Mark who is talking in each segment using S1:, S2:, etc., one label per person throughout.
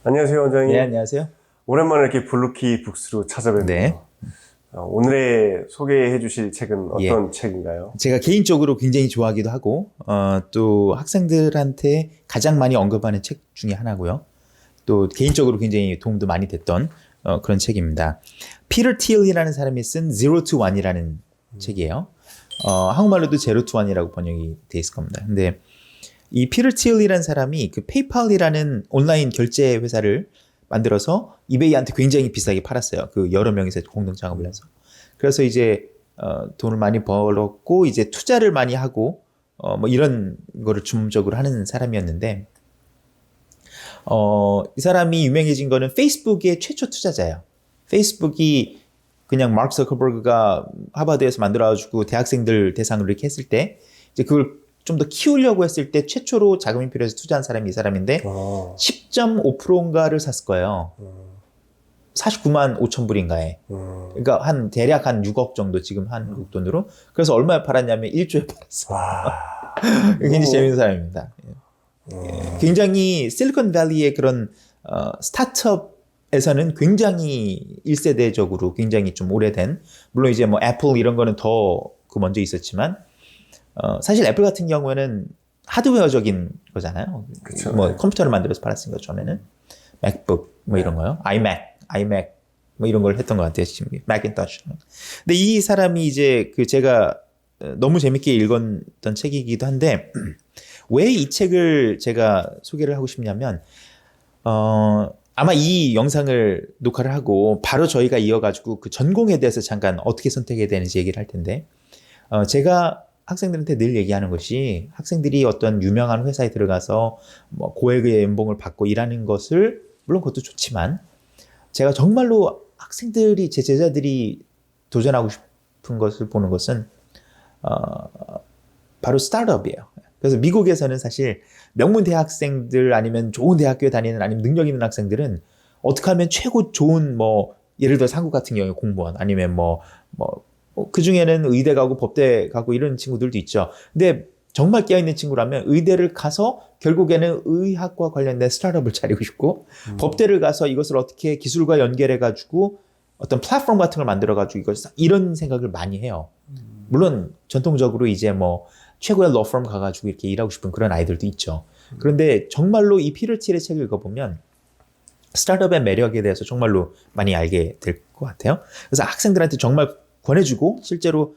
S1: 안녕하세요, 원장님.
S2: 네, 안녕하세요.
S1: 오랜만에 이렇게 블루키 북스로 찾아뵙네요.
S2: 네.
S1: 오늘의 소개해 주실 책은
S2: 예.
S1: 어떤 책인가요?
S2: 제가 개인적으로 굉장히 좋아하기도 하고, 또 학생들한테 가장 많이 언급하는 책 중에 하나고요. 또 개인적으로 굉장히 도움도 많이 됐던 그런 책입니다. 피터 틸이라는 사람이 쓴 Zero to One이라는 책이에요. 한국말로도 Zero to One이라고 번역이 돼 있을 겁니다. 근데 이 피터 틸이라는 사람이 그 페이팔이라는 온라인 결제 회사를 만들어서 이베이한테 굉장히 비싸게 팔았어요. 그 여러 명이서 공동 창업을 해서. 그래서 이제 돈을 많이 벌었고 이제 투자를 많이 하고 뭐 이런 거를 주문적으로 하는 사람이었는데 이 사람이 유명해진 거는 페이스북의 최초 투자자예요. 페이스북이 그냥 마크 저커버그가 하버드에서 만들어가지고 대학생들 대상으로 이렇게 했을 때 이제 그걸 좀 더 키우려고 했을 때 최초로 자금이 필요해서 투자한 사람이 이 사람인데 10.5%인가를 샀을 거예요. 49만 5천 불인가에. 그러니까 대략 한 6억 정도 지금 한국 돈으로. 그래서 얼마에 팔았냐면 1조에 팔았어. 굉장히 재밌는 사람입니다. 굉장히 실리콘밸리의 그런 스타트업에서는 굉장히 1세대적으로 굉장히 좀 오래된, 물론 이제 뭐 애플 이런 거는 더 그 먼저 있었지만 사실 애플 같은 경우에는 하드웨어적인 거잖아요.
S1: 그쵸.
S2: 뭐 컴퓨터를 만들어서 팔았으니까 처음에는 맥북 뭐 이런 거요. 아이맥 뭐 이런 걸 했던 것 같아요. 지금 맥인토시. 근데 이 사람이 이제 그 제가 너무 재밌게 읽었던 책이기도 한데 왜 이 책을 제가 소개를 하고 싶냐면 아마 이 영상을 녹화를 하고 바로 저희가 이어가지고 그 전공에 대해서 잠깐 어떻게 선택해야 되는지 얘기를 할 텐데 제가 학생들한테 늘 얘기하는 것이 학생들이 어떤 유명한 회사에 들어가서 뭐 고액의 연봉을 받고 일하는 것을 물론 그것도 좋지만 제가 정말로 학생들이 제 제자들이 도전하고 싶은 것을 보는 것은 바로 스타트업이에요. 그래서 미국에서는 사실 명문 대학생들 아니면 좋은 대학교에 다니는 아니면 능력 있는 학생들은 어떻게 하면 최고 좋은 뭐 예를 들어 한국 같은 경우에 공무원 아니면 그 중에는 의대 가고 법대 가고 이런 친구들도 있죠. 근데 정말 깨어있는 친구라면 의대를 가서 결국에는 의학과 관련된 스타트업을 차리고 싶고 법대를 가서 이것을 어떻게 기술과 연결해가지고 어떤 플랫폼 같은 걸 만들어가지고 이런 생각을 많이 해요. 물론 전통적으로 이제 뭐 최고의 러펌 가가지고 이렇게 일하고 싶은 그런 아이들도 있죠. 그런데 정말로 이 피터 틸의 책을 읽어보면 스타트업의 매력에 대해서 정말로 많이 알게 될 것 같아요. 그래서 학생들한테 정말 권해주고 실제로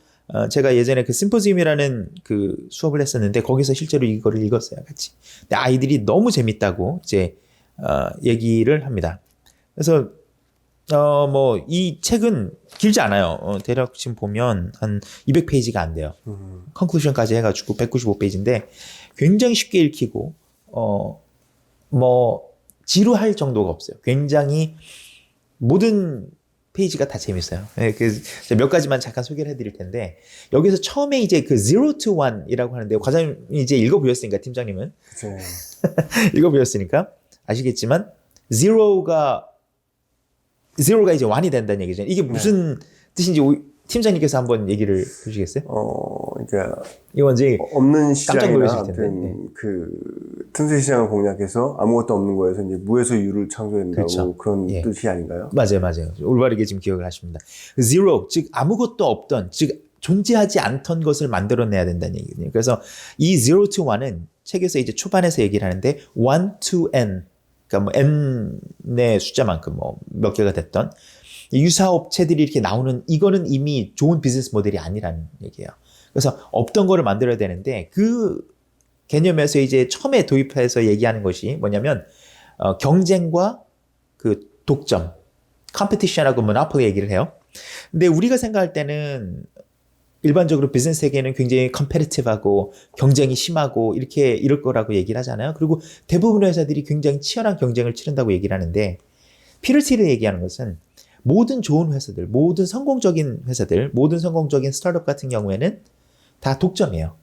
S2: 제가 예전에 그 심포지움이라는 그 수업을 했었는데 거기서 실제로 이거를 읽었어요, 같이. 근데 아이들이 너무 재밌다고 이제 얘기를 합니다. 그래서 뭐 이 책은 길지 않아요. 대략 지금 보면 한 200페이지가 안 돼요. 컨클루션까지 해가지고 195페이지인데 굉장히 쉽게 읽히고 뭐 지루할 정도가 없어요. 굉장히 모든 페이지가 다 재밌어요. 네, 몇 가지만 잠깐 소개를 해드릴 텐데 여기서 처음에 이제 그 Zero to One이라고 하는데 과장님이 이제 읽어보셨으니까 팀장님은 읽어보셨으니까 아시겠지만 Zero가 이제 1이 된다는 얘기죠. 이게 무슨 뜻인지 팀장님께서 한번 얘기를 해주시겠어요?
S1: 그러니까
S2: 이 뭔지
S1: 없는
S2: 깜짝 놀라실
S1: 시장이나
S2: 텐데. 네.
S1: 그 틈새 시장을 공략해서 아무것도 없는 거에서 이제 무에서 유를 창조한다고
S2: 그렇죠.
S1: 그런
S2: 예.
S1: 뜻이 아닌가요?
S2: 맞아요. 올바르게 지금 기억을 하십니다. Zero, 즉 아무것도 없던, 즉 존재하지 않던 것을 만들어내야 된다는 얘기거든요. 그래서 이 Zero to One은 책에서 이제 초반에서 얘기를 하는데 1 to N, 그러니까 뭐 N의 숫자만큼 뭐 몇 개가 됐던 유사업체들이 이렇게 나오는 이거는 이미 좋은 비즈니스 모델이 아니라는 얘기예요. 그래서 없던 거를 만들어야 되는데 그 개념에서 이제 처음에 도입해서 얘기하는 것이 뭐냐면 경쟁과 그 독점, 컴피티션하고 모노폴리 얘기를 해요. 근데 우리가 생각할 때는 일반적으로 비즈니스 세계는 굉장히 컴페티티브하고 경쟁이 심하고 이럴 거라고 얘기를 하잖아요. 그리고 대부분의 회사들이 굉장히 치열한 경쟁을 치른다고 얘기를 하는데 피터 틸이 얘기하는 것은 모든 좋은 회사들, 모든 성공적인 회사들, 모든 성공적인 스타트업 같은 경우에는 다 독점이에요.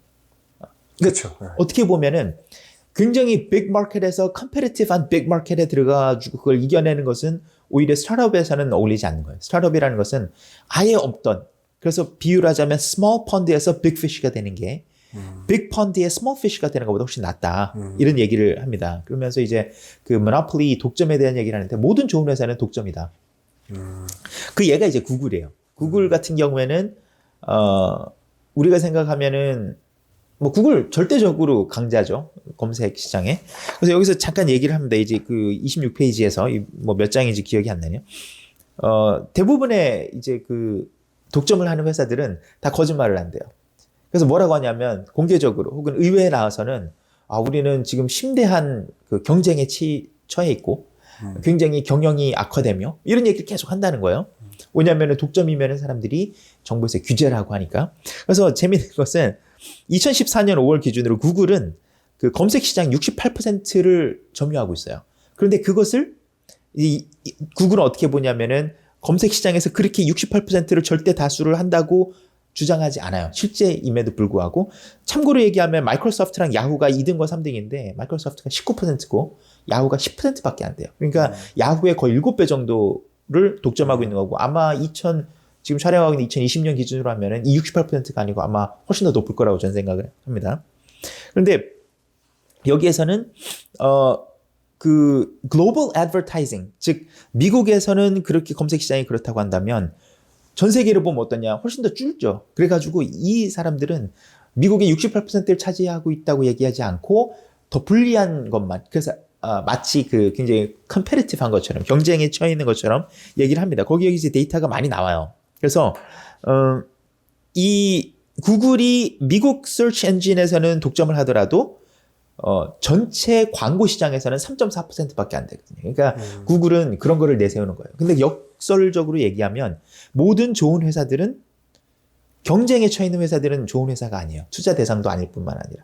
S1: 그렇죠.
S2: 어떻게 보면은 굉장히 빅 마켓에서 컴페티티브한 빅 마켓에 들어가가지고 그걸 이겨내는 것은 오히려 스타트업에서는 어울리지 않는 거예요. 스타트업이라는 것은 아예 없던, 그래서 비유를 하자면 스몰 펀드에서 빅 피쉬가 되는 게 빅 펀드의 스몰 피쉬가 되는 것보다 훨씬 낫다. 이런 얘기를 합니다. 그러면서 이제 그 모노폴리 독점에 대한 얘기를 하는데 모든 좋은 회사는 독점이다. 그 얘가 이제 구글이에요. 구글 같은 경우에는 우리가 생각하면은 뭐 구글 절대적으로 강자죠. 검색 시장에. 그래서 여기서 잠깐 얘기를 합니다. 이제 그 26페이지에서 뭐 몇 장인지 기억이 안 나네요. 대부분의 이제 그 독점을 하는 회사들은 다 거짓말을 한대요. 그래서 뭐라고 하냐면 공개적으로 혹은 의회에 나와서는 우리는 지금 심대한 그 경쟁에 처해 있고 굉장히 경영이 악화되며 이런 얘기를 계속 한다는 거예요. 왜냐하면 독점이면 사람들이 정부에서 규제를 하고 하니까. 그래서 재미있는 것은 2014년 5월 기준으로 구글은 그 검색 시장 68%를 점유하고 있어요. 그런데 그것을 구글은 어떻게 보냐면은 검색 시장에서 그렇게 68%를 절대 다수를 한다고 주장하지 않아요. 실제임에도 불구하고. 참고로 얘기하면 마이크로소프트랑 야후가 2등과 3등인데 마이크로소프트가 19%고 야후가 10%밖에 안 돼요. 그러니까 야후의 거의 7배 정도를 독점하고 있는 거고 아마 지금 촬영하고 있는 2020년 기준으로 하면은 이 68%가 아니고 아마 훨씬 더 높을 거라고 저는 생각을 합니다. 그런데 여기에서는 그 글로벌 애드버타이징, 즉 미국에서는 그렇게 검색 시장이 그렇다고 한다면 전 세계를 보면 어떠냐? 훨씬 더 줄죠. 그래가지고 이 사람들은 미국의 68%를 차지하고 있다고 얘기하지 않고 더 불리한 것만, 그래서 마치 그 굉장히 컴페티티브한 것처럼 경쟁에 처해 있는 것처럼 얘기를 합니다. 거기에 이제 데이터가 많이 나와요. 그래서 이 구글이 미국 서치 엔진에서는 독점을 하더라도 전체 광고 시장에서는 3.4%밖에 안 되거든요. 그러니까 구글은 그런 거를 내세우는 거예요. 근데 역설적으로 얘기하면 모든 좋은 회사들은 경쟁에 처해 있는 회사들은 좋은 회사가 아니에요. 투자 대상도 아닐 뿐만 아니라.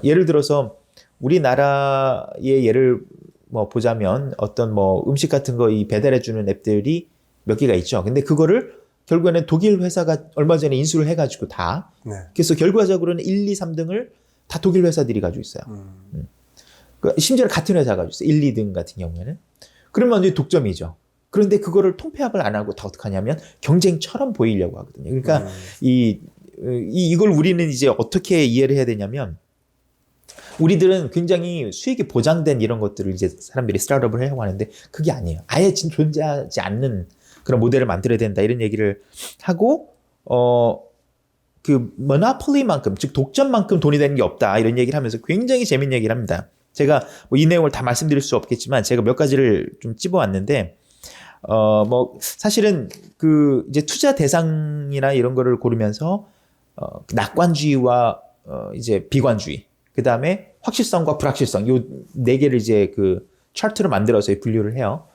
S2: 예를 들어서 우리나라의 예를 뭐 보자면 어떤 뭐 음식 같은 거 이 배달해 주는 앱들이 몇 개가 있죠. 근데 그거를 결국에는 독일 회사가 얼마 전에 인수를 해가지고 다.
S1: 네.
S2: 그래서 결과적으로는 1, 2, 3등을 다 독일 회사들이 가지고 있어요. 심지어 같은 회사가 가지고 있어요. 1, 2등 같은 경우에는. 그러면 이제 독점이죠. 그런데 그거를 통폐합을 안 하고 다 어떻게 하냐면 경쟁처럼 보이려고 하거든요. 그러니까 이걸 우리는 이제 어떻게 이해를 해야 되냐면 우리들은 굉장히 수익이 보장된 이런 것들을 이제 사람들이 스타트업을 하려고 하는데 그게 아니에요. 아예 존재하지 않는 그런 모델을 만들어야 된다 이런 얘기를 하고 그 모노폴리만큼 즉 독점만큼 돈이 되는 게 없다 이런 얘기를 하면서 굉장히 재밌는 얘기를 합니다. 제가 뭐 이 내용을 다 말씀드릴 수 없겠지만 제가 몇 가지를 좀 찝어왔는데 뭐 사실은 그 이제 투자 대상이나 이런 거를 고르면서 낙관주의와 이제 비관주의 그 다음에 확실성과 불확실성 요 네 개를 이제 그 차트로 만들어서 분류를 해요.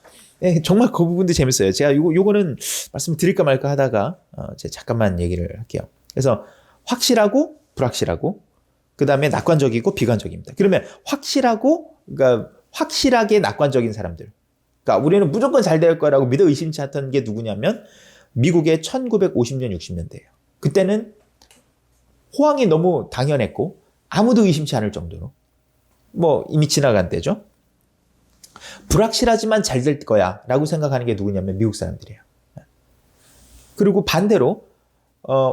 S2: 네, 정말 그 부분도 재밌어요. 제가 요거는 말씀을 드릴까 말까 하다가 제가 잠깐만 얘기를 할게요. 그래서 확실하고 불확실하고 그 다음에 낙관적이고 비관적입니다. 그러면 확실하고 그러니까 확실하게 낙관적인 사람들. 그러니까 우리는 무조건 잘 될 거라고 믿어 의심치 않던 게 누구냐면 미국의 1950년 60년대예요. 그때는 호황이 너무 당연했고 아무도 의심치 않을 정도로 뭐 이미 지나간 때죠. 불확실하지만 잘 될 거야 라고 생각하는 게 누구냐면 미국 사람들이에요. 그리고 반대로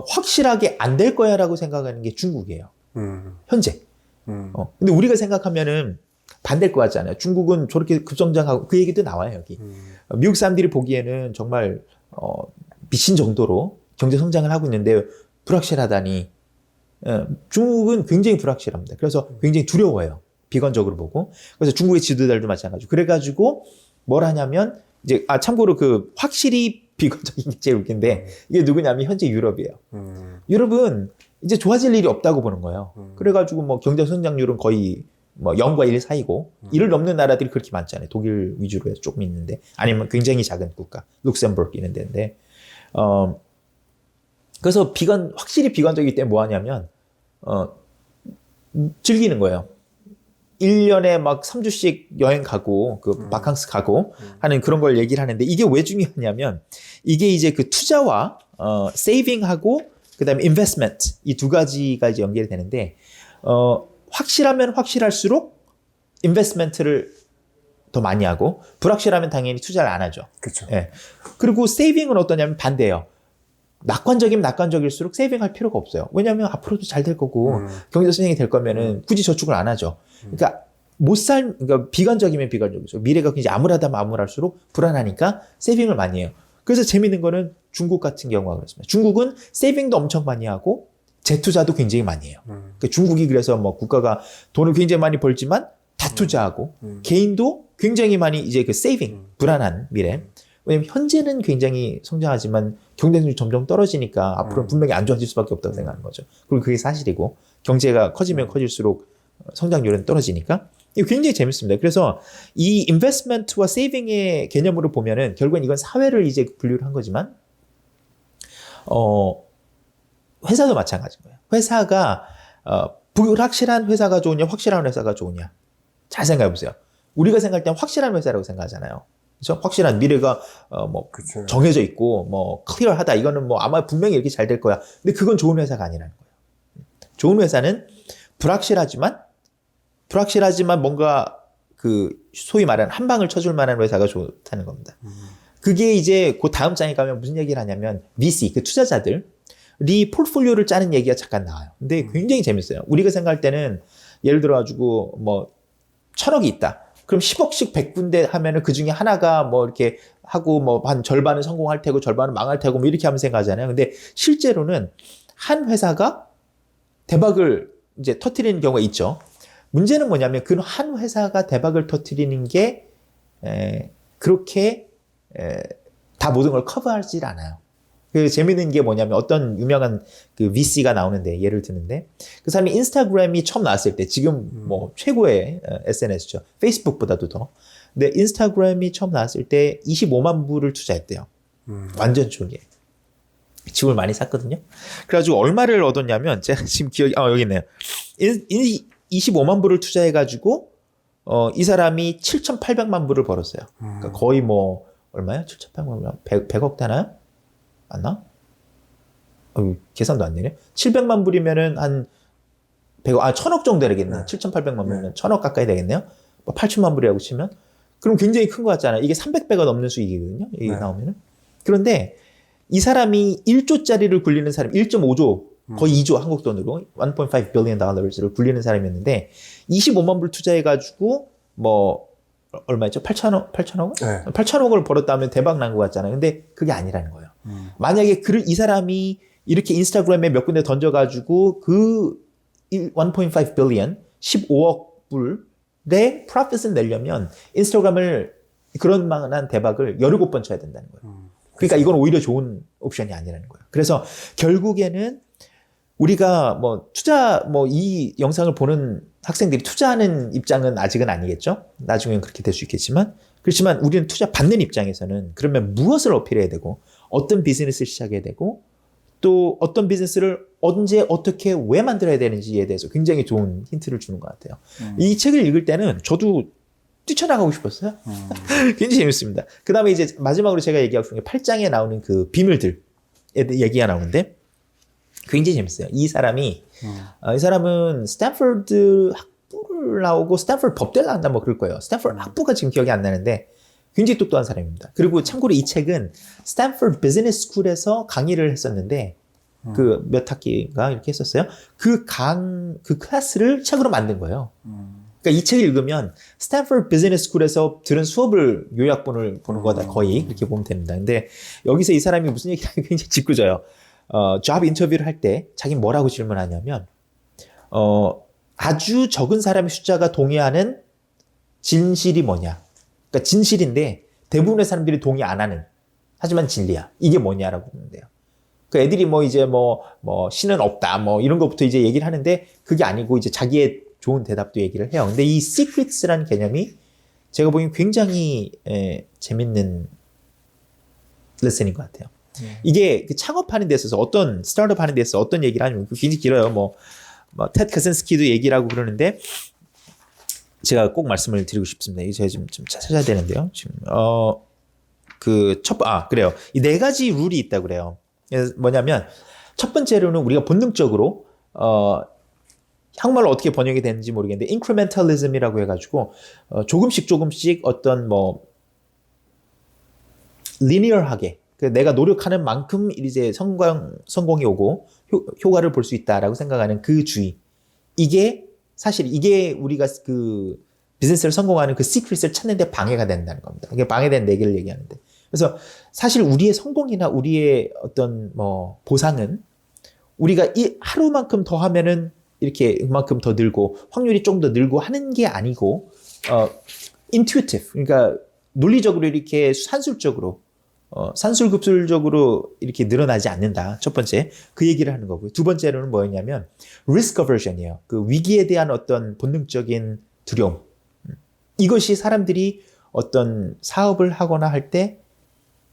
S2: 확실하게 안 될 거야 라고 생각하는 게 중국이에요. 현재. 근데 우리가 생각하면은 반대일 것 같잖아요. 중국은 저렇게 급성장하고 그 얘기도 나와요 여기. 미국 사람들이 보기에는 정말 미친 정도로 경제 성장을 하고 있는데 불확실하다니. 중국은 굉장히 불확실합니다. 그래서 굉장히 두려워해요. 비관적으로 보고. 그래서 중국의 지도자들도 마찬가지고. 그래가지고 뭘 하냐면 이제 참고로 그 확실히 비관적인 게 제일 웃긴데 이게 누구냐면 현재 유럽이에요. 유럽은 이제 좋아질 일이 없다고 보는 거예요. 그래가지고 뭐 경제 성장률은 거의 뭐 0과 1 사이고 1을 넘는 나라들이 그렇게 많잖아요. 독일 위주로 해서 조금 있는데 아니면 굉장히 작은 국가 룩셈부르크 이런 데인데 그래서 확실히 비관적이기 때문에 뭐 하냐면 즐기는 거예요. 1년에 막 3주씩 여행 가고 그 바캉스 가고 하는 그런 걸 얘기를 하는데 이게 왜 중요하냐면 이게 이제 그 투자와 세이빙하고 그다음에 인베스트먼트 이 두 가지가 이제 연결이 되는데 확실하면 확실할수록 인베스트먼트를 더 많이 하고 불확실하면 당연히 투자를 안 하죠.
S1: 그렇죠.
S2: 예. 그리고 세이빙은 어떠냐면 반대예요. 낙관적이면 낙관적일수록 세이빙할 필요가 없어요. 왜냐하면 앞으로도 잘 될 거고 경제 선생이 될 거면은 굳이 저축을 안 하죠. 그러니까 그러니까 비관적이면 비관적이죠. 미래가 굉장히 암울하다면 암울할수록 불안하니까 세이빙을 많이 해요. 그래서 재밌는 거는 중국 같은 경우가 그렇습니다. 중국은 세이빙도 엄청 많이 하고 재투자도 굉장히 많이 해요. 그러니까 중국이 그래서 뭐 국가가 돈을 굉장히 많이 벌지만 다 투자하고 개인도 굉장히 많이 이제 그 세이빙, 불안한 미래. 왜냐면 현재는 굉장히 성장하지만 경쟁률이 점점 떨어지니까 앞으로는 분명히 안 좋아질 수밖에 없다고 생각하는 거죠. 그리고 그게 사실이고 경제가 커지면 커질수록 성장률은 떨어지니까 이거 굉장히 재밌습니다. 그래서 이 인베스트먼트와 세이빙의 개념으로 보면은 결국엔 이건 사회를 이제 분류를 한 거지만 회사도 마찬가지인 거예요. 회사가 불확실한 회사가 좋으냐 확실한 회사가 좋으냐 잘 생각해 보세요. 우리가 생각할 땐 확실한 회사라고 생각하잖아요. 그렇죠? 확실한 미래가 뭐
S1: 그쵸.
S2: 정해져 있고 뭐 클리어하다. 이거는 뭐 아마 분명히 이렇게 잘 될 거야. 근데 그건 좋은 회사가 아니라는 거예요. 좋은 회사는 불확실하지만 뭔가 그 소위 말하는 한 방을 쳐줄 만한 회사가 좋다는 겁니다. 그게 이제 그 다음 장에 가면 무슨 얘기를 하냐면 VC 그 투자자들이 포트폴리오를 짜는 얘기가 잠깐 나와요. 근데 굉장히 재밌어요. 우리가 생각할 때는 예를 들어 가지고 뭐 1,000억이 있다. 그럼 10억씩 100군데 하면은 그 중에 하나가 뭐 이렇게 하고 뭐 한 절반은 성공할 테고 절반은 망할 테고 뭐 이렇게 하면 생각하잖아요. 근데 실제로는 한 회사가 대박을 이제 터뜨리는 경우가 있죠. 문제는 뭐냐면 그 한 회사가 대박을 터뜨리는 게 그렇게 다 모든 걸 커버하지 않아요. 그 재밌는 게 뭐냐면 어떤 유명한 그 VC가 나오는데 예를 드는데 그 사람이 인스타그램이 처음 나왔을 때 지금 뭐 최고의 SNS죠. 페이스북보다도 더. 근데 인스타그램이 처음 나왔을 때 25만 불을 투자했대요. 완전 초기에. 집을 많이 샀거든요. 그래가지고 얼마를 얻었냐면 제가 지금 여기 있네요. 25만 불을 투자해가지고 이 사람이 7,800만 불을 벌었어요. 그러니까 거의 뭐 얼마야? 7,800만 불? 100억 되나요? 맞나? 계산도 안 되네. 700만 불이면은 한 1,000억 정도 되겠네. 네. 7,800만 불이면 1,000억 가까이 되겠네요. 뭐 8천만 불이라고 치면. 그럼 굉장히 큰 거 같잖아요. 이게 300배가 넘는 수익이거든요. 이게 네. 나오면은. 그런데 이 사람이 1조짜리를 굴리는 사람, 1.5조, 거의 2조 한국 돈으로 1.5 billion 달러를 굴리는 사람이었는데 25만 불 투자해가지고 뭐 얼마였죠? 8천억?
S1: 네.
S2: 8천억을 벌었다면 대박 난 것 같잖아요. 근데 그게 아니라는 거예요. 만약에 이 사람이 이렇게 인스타그램에 몇 군데 던져가지고 그 1.5 billion, 15억 불의 프로핏을 내려면 인스타그램을 그런 만한 대박을 17번 쳐야 된다는 거예요. 그러니까 이건 오히려 좋은 옵션이 아니라는 거예요. 그래서 결국에는 우리가 뭐 이 영상을 보는 학생들이 투자하는 입장은 아직은 아니겠죠? 나중엔 그렇게 될 수 있겠지만, 그렇지만 우리는 투자 받는 입장에서는 그러면 무엇을 어필해야 되고, 어떤 비즈니스를 시작해야 되고, 또 어떤 비즈니스를 언제, 어떻게, 왜 만들어야 되는지에 대해서 굉장히 좋은 힌트를 주는 것 같아요. 이 책을 읽을 때는 저도 뛰쳐나가고 싶었어요. 굉장히 재밌습니다. 그 다음에 이제 마지막으로 제가 얘기하고 싶은 게 8장에 나오는 그 비밀들 얘기가 나오는데, 굉장히 재밌어요. 이 사람은 스탠퍼드 학부를 나오고 스탠퍼드 법대를 나온다 뭐 그럴 거예요. 스탠퍼드 학부가 지금 기억이 안 나는데 굉장히 똑똑한 사람입니다. 그리고 참고로 이 책은 스탠퍼드 비즈니스 스쿨에서 강의를 했었는데 그 몇 학기가 이렇게 했었어요. 그 클래스를 책으로 만든 거예요. 그러니까 이 책을 읽으면 스탠퍼드 비즈니스 스쿨에서 들은 수업을 요약본을 보는 거다 거의 이렇게 보면 됩니다. 근데 여기서 이 사람이 무슨 얘기를 하면 굉장히 짓궂어요. 잡 인터뷰를 할 때 자기는 뭐라고 질문하냐면 아주 적은 사람의 숫자가 동의하는 진실이 뭐냐. 그러니까 진실인데 대부분의 사람들이 동의 안 하는 하지만 진리야. 이게 뭐냐라고 묻는데요. 그 애들이 뭐 이제 뭐 신은 없다 뭐 이런 것부터 이제 얘기를 하는데 그게 아니고 이제 자기의 좋은 대답도 얘기를 해요. 근데 이 시크릿스라는 개념이 제가 보기엔 굉장히 재밌는 레슨인 것 같아요. 이게 창업하는 데 있어서 어떤 스타트업 하는 데 있어서 어떤 얘기를 하냐면 굉장히 길어요. 테드 카센스키도 얘기를 하고 그러는데 제가 꼭 말씀을 드리고 싶습니다. 이거 제가 좀 찾아야 되는데요. 지금 그래요. 이 네 가지 룰이 있다고 그래요. 뭐냐면 첫 번째로는 우리가 본능적으로 한국말로 어떻게 번역이 되는지 모르겠는데 incrementalism이라고 해가지고 조금씩 어떤 linear하게 그 내가 노력하는 만큼 이제 성공이 오고 효과를 볼 수 있다라고 생각하는 그 주의. 이게 사실 이게 우리가 그 비즈니스를 성공하는 그 시크릿을 찾는데 방해가 된다는 겁니다. 이게 방해된 네 개를 얘기하는데. 그래서 사실 우리의 성공이나 우리의 어떤 뭐 보상은 우리가 이 하루만큼 더 하면은 이렇게 그만큼 더 늘고 확률이 좀 더 늘고 하는 게 아니고 intuitive, 그러니까 논리적으로 이렇게 산술적으로 산술급술적으로 이렇게 늘어나지 않는다. 첫 번째 그 얘기를 하는 거고요. 두 번째로는 뭐였냐면 risk aversion이에요. 그 위기에 대한 어떤 본능적인 두려움. 이것이 사람들이 어떤 사업을 하거나 할 때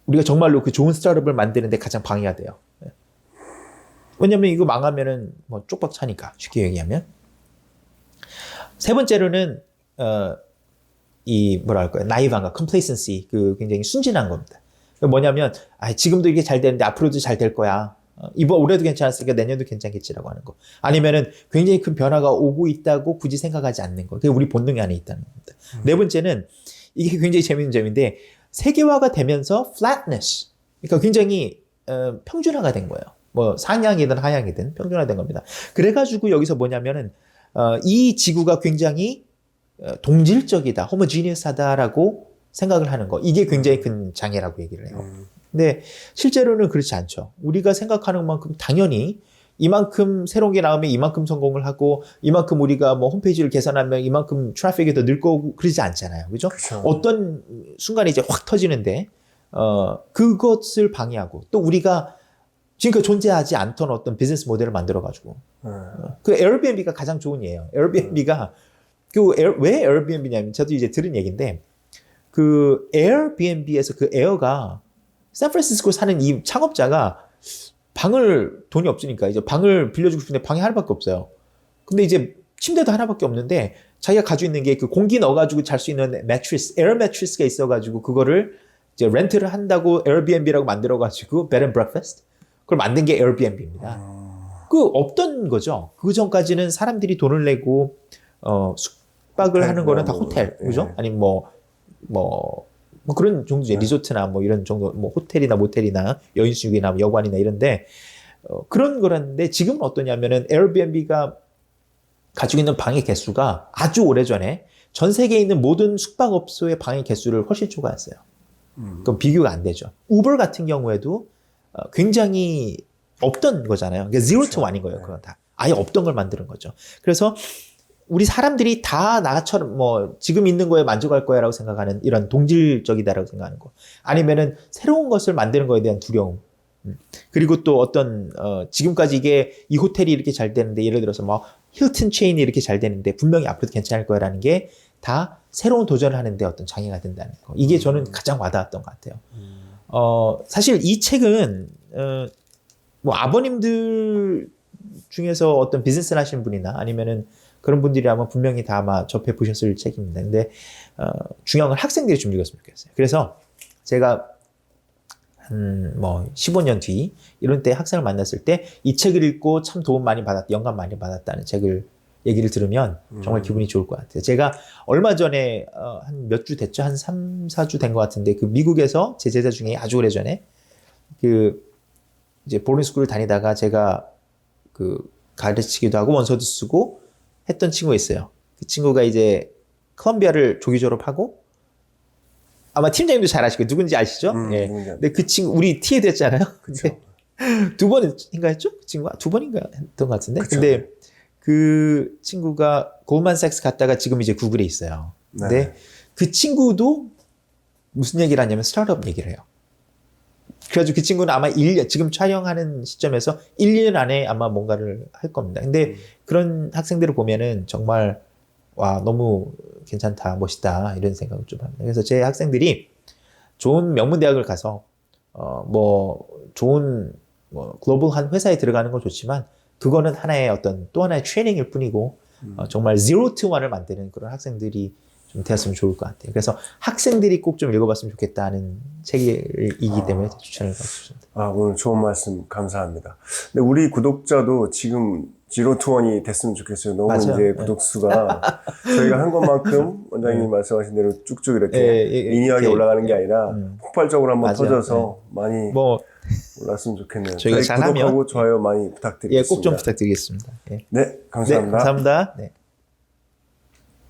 S2: 우리가 정말로 그 좋은 스타트업을 만드는데 가장 방해가 돼요. 왜냐면 이거 망하면은 뭐 쪽박 차니까 쉽게 얘기하면. 세 번째로는 이 뭐랄까요, 나이브한가, complacency, 그 굉장히 순진한 겁니다. 뭐냐면 지금도 이게 잘 되는데 앞으로도 잘 될 거야. 이번 올해도 괜찮았으니까 내년도 괜찮겠지라고 하는 거. 아니면은 굉장히 큰 변화가 오고 있다고 굳이 생각하지 않는 거. 그게 우리 본능 안에 있다는 겁니다. 네 번째는 이게 굉장히 재밌는 점인데 세계화가 되면서 flatness, 그러니까 굉장히 평준화가 된 거예요. 뭐 상향이든 하향이든 평준화된 겁니다. 그래가지고 여기서 뭐냐면은 이 지구가 굉장히 동질적이다, homogeneous하다라고 생각을 하는 거. 이게 굉장히 큰 장애라고 얘기를 해요. 근데 실제로는 그렇지 않죠. 우리가 생각하는 만큼 당연히 이만큼 새로운 게 나오면 이만큼 성공을 하고 이만큼 우리가 뭐 홈페이지를 개선하면 이만큼 트래픽이 더 늘 거고 그러지 않잖아요. 그죠?
S1: 그쵸.
S2: 어떤 순간에 이제 확 터지는데 그것을 방해하고 또 우리가 지금까지 존재하지 않던 어떤 비즈니스 모델을 만들어가지고 그 에어비앤비가 가장 좋은 예예요. 에어비앤비가 왜 에어비앤비냐면 저도 이제 들은 얘기인데 그 에어비앤비에서 그 에어가 샌프란시스코 사는 이 창업자가 방을 돈이 없으니까 이제 방을 빌려주고 싶은데 방이 하나밖에 없어요. 근데 이제 침대도 하나밖에 없는데 자기가 가지고 있는 게 그 공기 넣어가지고 잘 수 있는 매트리스, 에어 매트리스가 있어가지고 그거를 이제 렌트를 한다고 에어비앤비라고 만들어가지고 bed and breakfast 그걸 만든 게 에어비앤비입니다. 그 없던 거죠. 그 전까지는 사람들이 돈을 내고 숙박을 하는 거는 다 호텔, 그죠?
S1: 예.
S2: 아니면 뭐 그런 정도죠. 리조트나 뭐 이런 정도, 뭐 호텔이나 모텔이나 여인숙이나 여관이나 이런데 그런 거였는데 지금은 어떠냐면은 에어비앤비가 가지고 있는 방의 개수가 아주 오래전에 전 세계에 있는 모든 숙박업소의 방의 개수를 훨씬 초과했어요. 그럼 비교가 안 되죠. 우버 같은 경우에도 굉장히 없던 거잖아요. 그러니까 zero to one인 거예요. 그건 다 아예 없던 걸 만드는 거죠. 그래서 우리 사람들이 다 나처럼 뭐 지금 있는 거에 만족할 거야라고 생각하는 이런 동질적이다라고 생각하는 거, 아니면은 새로운 것을 만드는 거에 대한 두려움, 그리고 또 어떤 지금까지 이게 이 호텔이 이렇게 잘 되는데 예를 들어서 뭐 힐튼 체인이 이렇게 잘 되는데 분명히 앞으로도 괜찮을 거야라는 게 다 새로운 도전을 하는데 어떤 장애가 된다는 거. 이게 저는 가장 와닿았던 것 같아요. 사실 이 책은 뭐 아버님들 중에서 어떤 비즈니스를 하시는 분이나 아니면은 그런 분들이라면 분명히 다 아마 접해 보셨을 책입니다. 근데 중요한 건 학생들이 좀 읽었으면 좋겠어요. 그래서 제가 뭐 15년 뒤 이런 때 학생을 만났을 때 이 책을 읽고 참 도움 많이 받았다, 영감 많이 받았다는 책을 얘기를 들으면 정말 기분이 좋을 것 같아요. 제가 얼마 전에 한 몇 주 됐죠? 한 3, 4주 된 것 같은데 그 미국에서 제 제자 중에 아주 오래 전에 그 이제 보arding스쿨을 다니다가 제가 그 가르치기도 하고 원서도 쓰고 했던 친구가 있어요. 그 친구가 이제 컬럼비아를 조기 졸업하고 아마 팀장님도 잘 아시고 누군지 아시죠? 예. 근데 그 친구 우리 티에 됐잖아요. 근데 두 번인가 했죠? 그 친구가 두 번인가 했던 것 같은데.
S1: 그쵸.
S2: 근데 그 친구가 골만삭스 갔다가 지금 이제 구글에 있어요. 근데
S1: 네.
S2: 그 친구도 무슨 얘기를 하냐면 스타트업 얘기를 해요. 그래가지고 그 친구는 아마 1년, 지금 촬영하는 시점에서 1년 안에 아마 뭔가를 할 겁니다. 근데 그런 학생들을 보면은 정말 와, 너무 괜찮다, 멋있다, 이런 생각을 좀 합니다. 그래서 제 학생들이 좋은 명문대학을 가서, 뭐, 좋은, 뭐, 글로벌한 회사에 들어가는 건 좋지만, 그거는 하나의 어떤, 또 하나의 트레이닝일 뿐이고, 정말 zero to one을 만드는 그런 학생들이 좀 되었으면 좋을 것 같아요. 그래서 학생들이 꼭 좀 읽어봤으면 좋겠다는 책이기 때문에 추천을 받고 싶습니다.
S1: 오늘 좋은 말씀 감사합니다. 근데 우리 구독자도 지금 지로 투원이 됐으면 좋겠어요. 너무
S2: 맞아요.
S1: 이제 구독수가 저희가 한 것만큼 원장님이 말씀하신 대로 쭉쭉 이렇게 리니어하게 올라가는 게 아니라 폭발적으로 한번
S2: 맞아요.
S1: 터져서 많이
S2: 뭐
S1: 올랐으면 좋겠네요.
S2: 저희가
S1: 저희
S2: 잘하면
S1: 구독하고 좋아요 많이 부탁드리겠습니다.
S2: 꼭 좀 부탁드리겠습니다.
S1: 네, 감사합니다.
S2: 네, 감사합니다. 네.